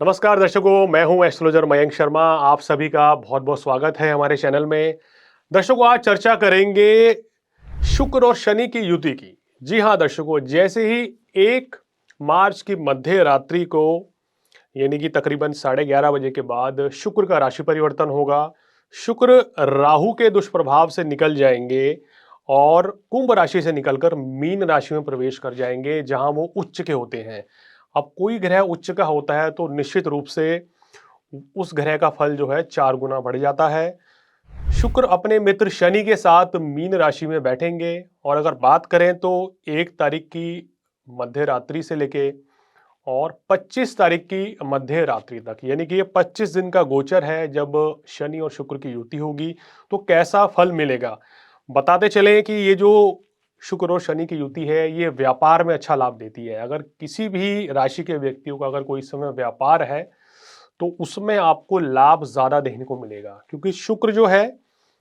नमस्कार दर्शकों, मैं हूं एस्ट्रोलॉजर मयंक शर्मा। आप सभी का बहुत बहुत स्वागत है हमारे चैनल में। दर्शकों, आज चर्चा करेंगे शुक्र और शनि की युति की। जी हां दर्शकों, जैसे ही 1 मार्च की मध्य रात्रि को यानी कि तकरीबन 11:30 बजे के बाद शुक्र का राशि परिवर्तन होगा। शुक्र राहु के दुष्प्रभाव से निकल जाएंगे और कुंभ राशि से निकलकर मीन राशि में प्रवेश कर जाएंगे, जहां वो उच्च के होते हैं। अब कोई ग्रह उच्च का होता है तो निश्चित रूप से उस ग्रह का फल जो है 4 गुना बढ़ जाता है। शुक्र अपने मित्र शनि के साथ मीन राशि में बैठेंगे और अगर बात करें तो 1 तारीख की मध्य रात्रि से लेके और 25 तारीख की मध्य रात्रि तक, यानी कि ये 25 दिन का गोचर है जब शनि और शुक्र की युति होगी। तो कैसा फल मिलेगा, बताते चले कि ये जो शुक्र और शनि की युति है ये व्यापार में अच्छा लाभ देती है। अगर किसी भी राशि के व्यक्तियों का अगर कोई इस समय व्यापार है तो उसमें आपको लाभ ज्यादा देखने को मिलेगा, क्योंकि शुक्र जो है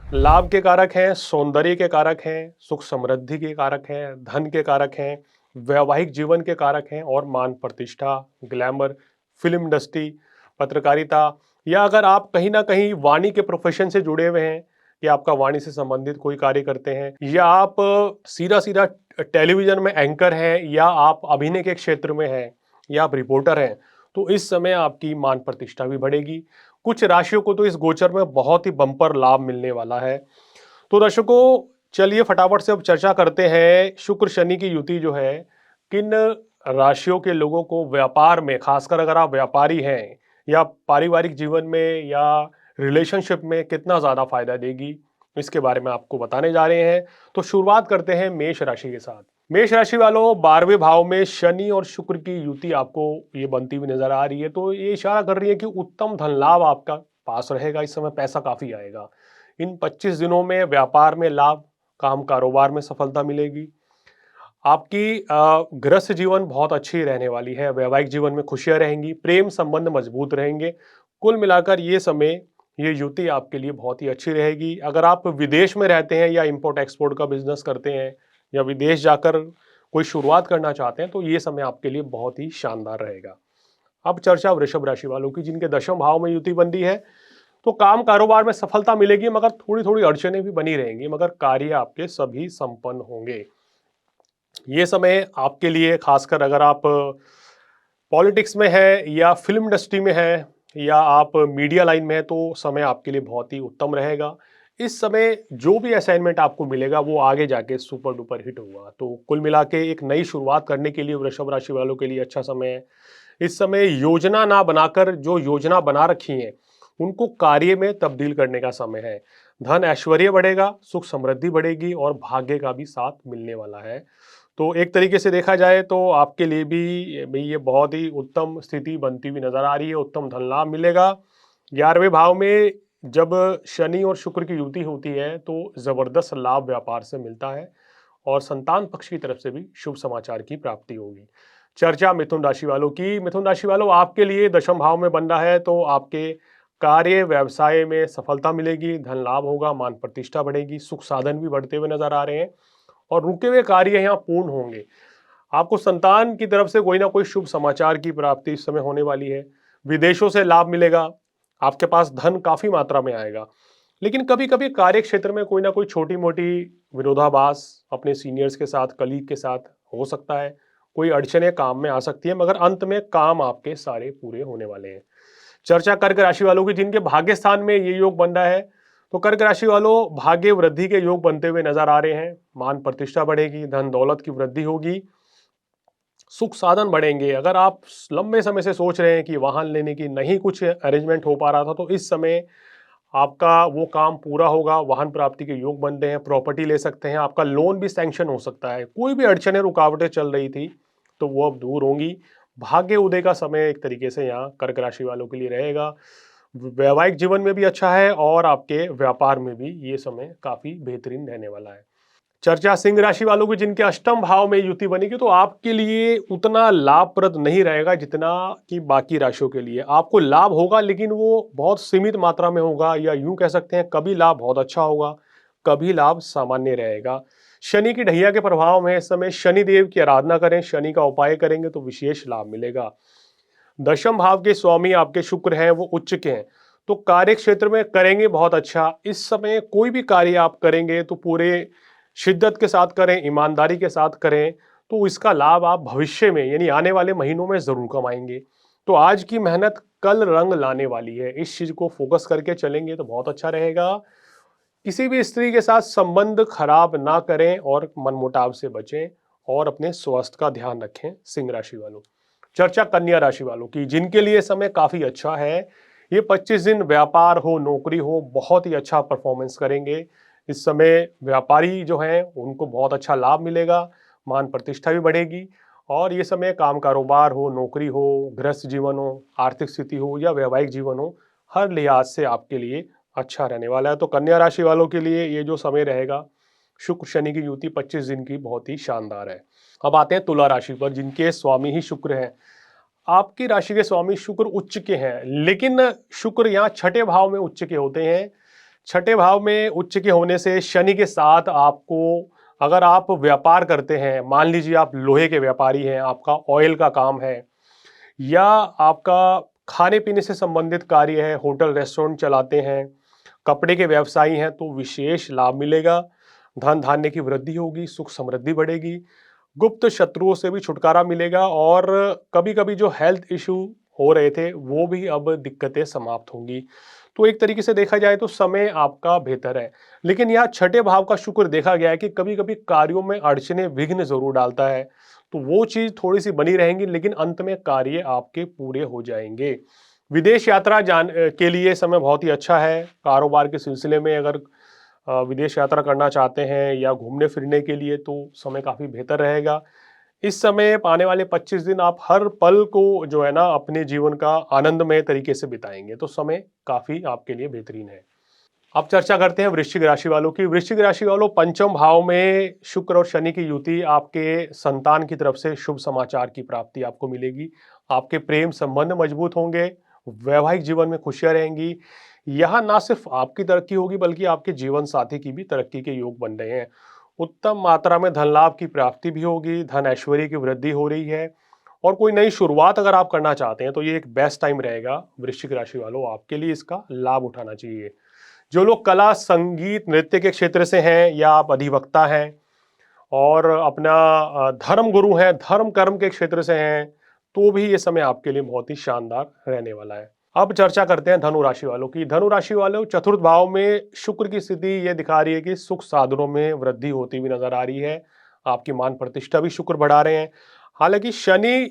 लाभ के कारक हैं, सौंदर्य के कारक हैं, सुख समृद्धि के कारक हैं, धन के कारक हैं, वैवाहिक जीवन के कारक हैं और मान प्रतिष्ठा, ग्लैमर, फिल्म इंडस्ट्री, पत्रकारिता, या अगर आप कहीं ना कहीं वाणी के प्रोफेशन से जुड़े हुए हैं कि आपका वाणी से संबंधित कोई कार्य करते हैं, या आप सीधा सीधा टेलीविजन में एंकर हैं, या आप अभिनय के क्षेत्र में हैं, या आप रिपोर्टर हैं, तो इस समय आपकी मान प्रतिष्ठा भी बढ़ेगी। कुछ राशियों को तो इस गोचर में बहुत ही बम्पर लाभ मिलने वाला है। तो दर्शकों, चलिए फटाफट से अब चर्चा करते हैं शुक्र शनि की युति जो है किन राशियों के लोगों को व्यापार में, खासकर अगर आप व्यापारी हैं या पारिवारिक जीवन में या रिलेशनशिप में, कितना ज्यादा फायदा देगी, इसके बारे में आपको बताने जा रहे हैं। तो शुरुआत करते हैं मेष राशि के साथ। मेष राशि वालों, 12वें भाव में शनि और शुक्र की युति आपको ये बनती हुई नजर आ रही है, तो ये इशारा कर रही है कि उत्तम धन लाभ आपका पास रहेगा। इस समय पैसा काफी आएगा। इन 25 दिनों में व्यापार में लाभ, काम कारोबार में सफलता मिलेगी। आपकी गृहस्थ जीवन बहुत अच्छी रहने वाली है। वैवाहिक जीवन में खुशियां रहेंगी, प्रेम संबंध मजबूत रहेंगे। कुल मिलाकर ये समय, ये युति आपके लिए बहुत ही अच्छी रहेगी। अगर आप विदेश में रहते हैं या इंपोर्ट एक्सपोर्ट का बिजनेस करते हैं या विदेश जाकर कोई शुरुआत करना चाहते हैं, तो ये समय आपके लिए बहुत ही शानदार रहेगा। अब चर्चा वृषभ राशि वालों की, जिनके 10वें भाव में युति बंदी है। तो काम कारोबार में सफलता मिलेगी, मगर थोड़ी थोड़ी अड़चनें भी बनी रहेंगी, मगर कार्य आपके सभी संपन्न होंगे। ये समय आपके लिए, खासकर अगर आप पॉलिटिक्स में है या फिल्म इंडस्ट्री में है या आप मीडिया लाइन में है, तो समय आपके लिए बहुत ही उत्तम रहेगा। इस समय जो भी असाइनमेंट आपको मिलेगा वो आगे जाके सुपर डुपर हिट होगा। तो कुल मिला के एक नई शुरुआत करने के लिए वृषभ राशि वालों के लिए अच्छा समय है। इस समय योजना ना बनाकर जो योजना बना रखी है उनको कार्य में तब्दील करने का समय है। धन ऐश्वर्य बढ़ेगा, सुख समृद्धि बढ़ेगी और भाग्य का भी साथ मिलने वाला है। तो एक तरीके से देखा जाए तो आपके लिए भी भाई ये बहुत ही उत्तम स्थिति बनती हुई नजर आ रही है। उत्तम धन लाभ मिलेगा। 11वें भाव में जब शनि और शुक्र की युति होती है तो जबरदस्त लाभ व्यापार से मिलता है और संतान पक्ष की तरफ से भी शुभ समाचार की प्राप्ति होगी। चर्चा मिथुन राशि वालों की। मिथुन राशि वालों, आपके लिए 10वें भाव में बन रहा है, तो आपके कार्य व्यवसाय में सफलता मिलेगी, धन लाभ होगा, मान प्रतिष्ठा बढ़ेगी, सुख साधन भी बढ़ते हुए नजर आ रहे हैं और रुके हुए कार्य यहाँ पूर्ण होंगे। आपको संतान की तरफ से कोई ना कोई शुभ समाचार की प्राप्ति इस समय होने वाली है। विदेशों से लाभ मिलेगा। आपके पास धन काफी मात्रा में आएगा। लेकिन कभी कभी कार्य क्षेत्र में कोई ना कोई छोटी मोटी विरोधाभास अपने सीनियर्स के साथ, कलीग के साथ हो सकता है। कोई अड़चने काम में आ सकती है, मगर अंत में काम आपके सारे पूरे होने वाले हैं। चर्चा कर्क राशि वालों की, जिनके भाग्य स्थान में ये योग बन रहा है। तो कर्क राशि वालों, भाग्य वृद्धि के योग बनते हुए नजर आ रहे हैं। मान प्रतिष्ठा बढ़ेगी, धन दौलत की वृद्धि होगी, सुख साधन बढ़ेंगे। अगर आप लंबे समय से सोच रहे हैं कि वाहन लेने की नहीं कुछ अरेंजमेंट हो पा रहा था, तो इस समय आपका वो काम पूरा होगा। वाहन प्राप्ति के योग बन रहे हैं, प्रॉपर्टी ले सकते हैं, आपका लोन भी सैंक्शन हो सकता है। कोई भी अड़चने रुकावटें चल रही थी तो वो अब दूर होंगी। भाग्य उदय का समय एक तरीके से यहाँ कर्क राशि वालों के लिए रहेगा। वैवाहिक जीवन में भी अच्छा है और आपके व्यापार में भी ये समय काफी बेहतरीन रहने वाला है। चर्चा सिंह राशि वालों की, जिनके 8वें भाव में युति बनेगी, तो आपके लिए उतना लाभप्रद नहीं रहेगा जितना कि बाकी राशियों के लिए। आपको लाभ होगा लेकिन वो बहुत सीमित मात्रा में होगा, या यूं कह सकते हैं कभी लाभ बहुत अच्छा होगा, कभी लाभ सामान्य रहेगा। शनि की ढैया के प्रभाव में इस समय शनि देव की आराधना करें, शनि का उपाय करेंगे तो विशेष लाभ मिलेगा। दशम भाव के स्वामी आपके शुक्र हैं, वो उच्च के हैं, तो कार्य क्षेत्र में करेंगे बहुत अच्छा। इस समय कोई भी कार्य आप करेंगे तो पूरे शिद्दत के साथ करें, ईमानदारी के साथ करें, तो इसका लाभ आप भविष्य में यानी आने वाले महीनों में ज़रूर कमाएँगे। तो आज की मेहनत कल रंग लाने वाली है, इस चीज़ को फ़ोकस करके चलेंगे तो बहुत अच्छा रहेगा। किसी भी स्त्री के साथ संबंध खराब ना करें और मनमुटाव से बचें और अपने स्वास्थ्य का ध्यान रखें। सिंह राशि वालों, चर्चा कन्या राशि वालों की, जिनके लिए समय काफी अच्छा है। ये 25 दिन व्यापार हो, नौकरी हो, बहुत ही अच्छा परफॉर्मेंस करेंगे। इस समय व्यापारी जो हैं उनको बहुत अच्छा लाभ मिलेगा, मान प्रतिष्ठा भी बढ़ेगी। और ये समय काम कारोबार हो, नौकरी हो, गृहस्थ जीवन हो, आर्थिक स्थिति हो या वैवाहिक जीवन हो, हर लिहाज से आपके लिए अच्छा रहने वाला है। तो कन्या राशि वालों के लिए ये जो समय रहेगा, शुक्र शनि की युति 25 दिन की बहुत ही शानदार है। अब आते हैं तुला राशि पर, जिनके स्वामी ही शुक्र हैं। आपकी राशि के स्वामी शुक्र उच्च के हैं, लेकिन शुक्र यहाँ छठे भाव में उच्च के होते हैं। छठे भाव में उच्च के होने से शनि के साथ आपको, अगर आप व्यापार करते हैं, मान लीजिए आप लोहे के व्यापारी हैं, आपका ऑयल का काम है या आपका खाने पीने से संबंधित कार्य है, होटल रेस्टोरेंट चलाते हैं, कपड़े के व्यवसायी हैं, तो विशेष लाभ मिलेगा। धन धान्य की वृद्धि होगी, सुख समृद्धि बढ़ेगी, गुप्त शत्रुओं से भी छुटकारा मिलेगा और कभी-कभी जो हेल्थ इश्यू हो रहे थे वो भी अब दिक्कतें समाप्त होंगी। तो एक तरीके से देखा जाए तो समय आपका बेहतर है। लेकिन यहाँ छठे भाव का शुक्र देखा गया है कि कभी-कभी कार्यों में अड़चने विघ्न ज़रूर डालता है। तो वो चीज़ थोड़ी-सी बनी रहेंगी, लेकिन अंत में कार्य आपके पूरे हो जाएँगे। विदेश यात्रा के लिए समय बहुत ही अच्छा है। कारोबार के सिलसिले में अगर विदेश यात्रा करना चाहते हैं या घूमने-फिरने के लिए, तो समय काफ़ी बेहतर रहेगा। इस समय आने वाले 25 दिन आप हर पल को जो है ना अपने जीवन का आनंदमय तरीके से बिताएँगे, तो समय काफ़ी आपके लिए बेहतरीन है। अब चर्चा करते हैं वृश्चिक राशि वालों की। वृश्चिक राशि वालों, पंचम भाव में शुक्र और शनि की युति, आपके संतान की तरफ से शुभ समाचार की प्राप्ति आपको मिलेगी। आपके प्रेम संबंध मजबूत होंगे, वैवाहिक जीवन में खुशियां रहेंगी। यहाँ ना सिर्फ आपकी तरक्की होगी बल्कि आपके जीवन साथी की भी तरक्की के योग बन रहे हैं। उत्तम मात्रा में धन लाभ की प्राप्ति भी होगी, धन ऐश्वर्य की वृद्धि हो रही है। और कोई नई शुरुआत अगर आप करना चाहते हैं तो ये एक बेस्ट टाइम रहेगा। वृश्चिक राशि वालों, आपके लिए इसका लाभ उठाना चाहिए। जो लोग कला, संगीत, नृत्य के क्षेत्र से हैं या आप अधिवक्ता हैं और अपना धर्म गुरु हैं, धर्म कर्म के क्षेत्र से हैं, तो भी ये समय आपके लिए बहुत ही शानदार रहने वाला है। अब चर्चा करते हैं धनु राशि वालों की। धनु राशि वालों, चतुर्थ भाव में शुक्र की स्थिति ये दिखा रही है कि सुख साधनों में वृद्धि होती हुई नजर आ रही है। आपकी मान प्रतिष्ठा भी शुक्र बढ़ा रहे हैं। हालांकि शनि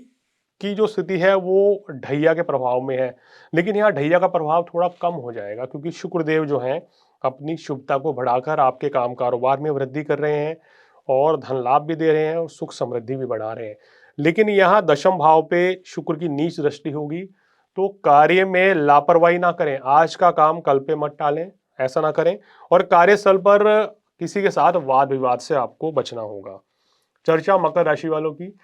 की जो स्थिति है वो ढैया के प्रभाव में है, लेकिन यहाँ ढैया का प्रभाव थोड़ा कम हो जाएगा क्योंकि शुक्रदेव जो हैं अपनी शुभता को बढ़ाकर आपके काम कारोबार में वृद्धि कर रहे हैं और धन लाभ भी दे रहे हैं और सुख समृद्धि भी बढ़ा रहे हैं। लेकिन यहाँ दशम भाव पे शुक्र की नीच दृष्टि होगी, तो कार्य में लापरवाही ना करें। आज का काम कल पे मत टालें, ऐसा ना करें। और कार्यस्थल पर किसी के साथ वाद विवाद से आपको बचना होगा। चर्चा मकर राशि वालों की।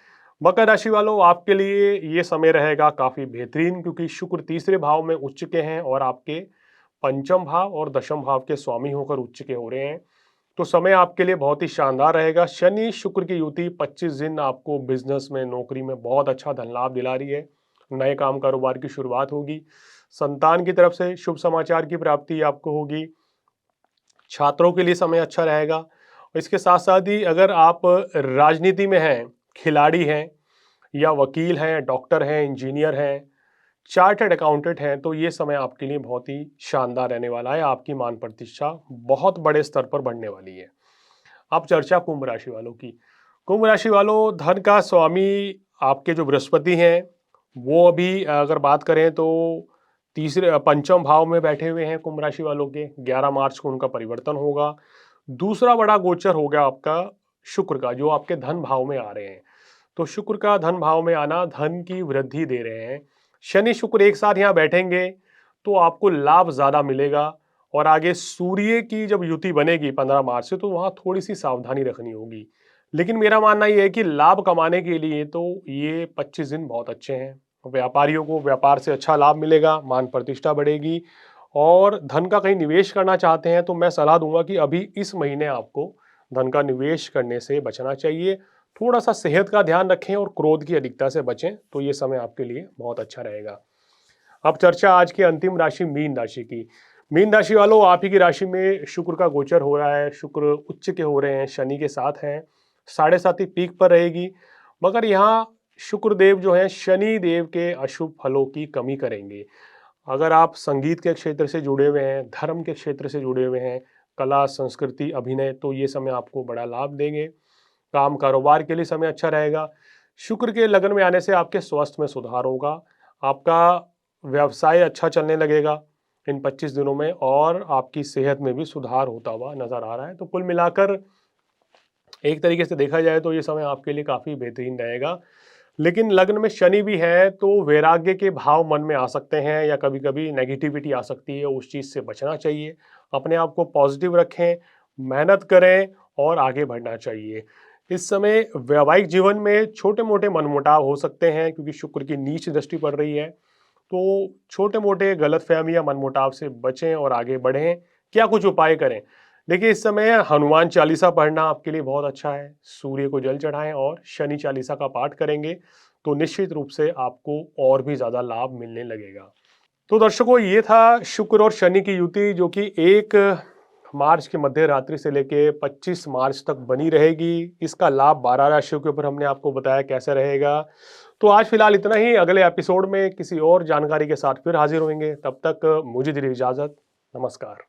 मकर राशि वालों, आपके लिए ये समय रहेगा काफी बेहतरीन क्योंकि शुक्र तीसरे भाव में उच्च के हैं और आपके पंचम भाव और दशम भाव के स्वामी होकर उच्च के हो रहे हैं। तो समय आपके लिए बहुत ही शानदार रहेगा। शनि शुक्र की युति 25 दिन आपको बिजनेस में, नौकरी में बहुत अच्छा धन लाभ दिला रही है। नए काम कारोबार की शुरुआत होगी। संतान की तरफ से शुभ समाचार की प्राप्ति आपको होगी। छात्रों के लिए समय अच्छा रहेगा। इसके साथ साथ ही अगर आप राजनीति में हैं, खिलाड़ी हैं या वकील हैं, डॉक्टर हैं, इंजीनियर हैं, चार्टर्ड अकाउंटेंट हैं, तो ये समय आपके लिए बहुत ही शानदार रहने वाला है। आपकी मान प्रतिष्ठा बहुत बड़े स्तर पर बढ़ने वाली है। अब चर्चा कुंभ राशि वालों की। कुंभ राशि वालों, धन का स्वामी आपके जो बृहस्पति हैं, वो अभी अगर बात करें तो तीसरे पंचम भाव में बैठे हुए हैं। कुंभ राशि वालों के 11 मार्च को उनका परिवर्तन होगा। दूसरा बड़ा गोचर हो गया आपका शुक्र का, जो आपके धन भाव में आ रहे हैं। तो शुक्र का धन भाव में आना धन की वृद्धि दे रहे हैं। शनि शुक्र एक साथ यहाँ बैठेंगे तो आपको लाभ ज्यादा मिलेगा। और आगे सूर्य की जब युति बनेगी 15 मार्च से, तो वहां थोड़ी सी सावधानी रखनी होगी। लेकिन मेरा मानना यह है कि लाभ कमाने के लिए तो ये 25 दिन बहुत अच्छे हैं। व्यापारियों को व्यापार से अच्छा लाभ मिलेगा, मान प्रतिष्ठा बढ़ेगी। और धन का कहीं निवेश करना चाहते हैं तो मैं सलाह दूंगा कि अभी इस महीने आपको धन का निवेश करने से बचना चाहिए। थोड़ा सा सेहत का ध्यान रखें और क्रोध की अधिकता से बचें, तो ये समय आपके लिए बहुत अच्छा रहेगा। अब चर्चा आज की अंतिम राशि मीन राशि की। मीन राशि वालों, आप ही की राशि में शुक्र का गोचर हो रहा है। शुक्र उच्च के हो रहे हैं, शनि के साथ हैं, 7.5 पीक पर रहेगी। मगर यहाँ शुक्र देव जो है शनि देव के अशुभ फलों की कमी करेंगे। अगर आप संगीत के क्षेत्र से जुड़े हुए हैं, धर्म के क्षेत्र से जुड़े हुए हैं, कला, संस्कृति, अभिनय, तो ये समय आपको बड़ा लाभ देंगे। काम कारोबार के लिए समय अच्छा रहेगा। शुक्र के लगन में आने से आपके स्वास्थ्य में सुधार होगा। आपका व्यवसाय अच्छा चलने लगेगा इन 25 दिनों में, और आपकी सेहत में भी सुधार होता हुआ नजर आ रहा है। तो कुल मिलाकर एक तरीके से देखा जाए तो ये समय आपके लिए काफी बेहतरीन रहेगा। लेकिन लग्न में शनि भी है तो वैराग्य के भाव मन में आ सकते हैं, या कभी कभी नेगेटिविटी आ सकती है, उस चीज से बचना चाहिए। अपने आप को पॉजिटिव रखें, मेहनत करें और आगे बढ़ना चाहिए। इस समय वैवाहिक जीवन में छोटे मोटे मनमुटाव हो सकते हैं, क्योंकि शुक्र की नीच दृष्टि पड़ रही है। तो छोटे मोटे गलतफहमी या मनमुटाव से बचें और आगे बढ़ें। क्या कुछ उपाय करें? देखिए, इस समय हनुमान चालीसा पढ़ना आपके लिए बहुत अच्छा है। सूर्य को जल चढ़ाएं और शनि चालीसा का पाठ करेंगे तो निश्चित रूप से आपको और भी ज्यादा लाभ मिलने लगेगा। तो दर्शकों, ये था शुक्र और शनि की युति, जो कि 1 मार्च की मध्य रात्रि से लेके 25 मार्च तक बनी रहेगी। इसका लाभ 12 राशियों के ऊपर हमने आपको बताया कैसे रहेगा। तो आज फिलहाल इतना ही। अगले एपिसोड में किसी और जानकारी के साथ फिर हाजिर होंगे। तब तक मुझे दीजिए इजाजत। नमस्कार।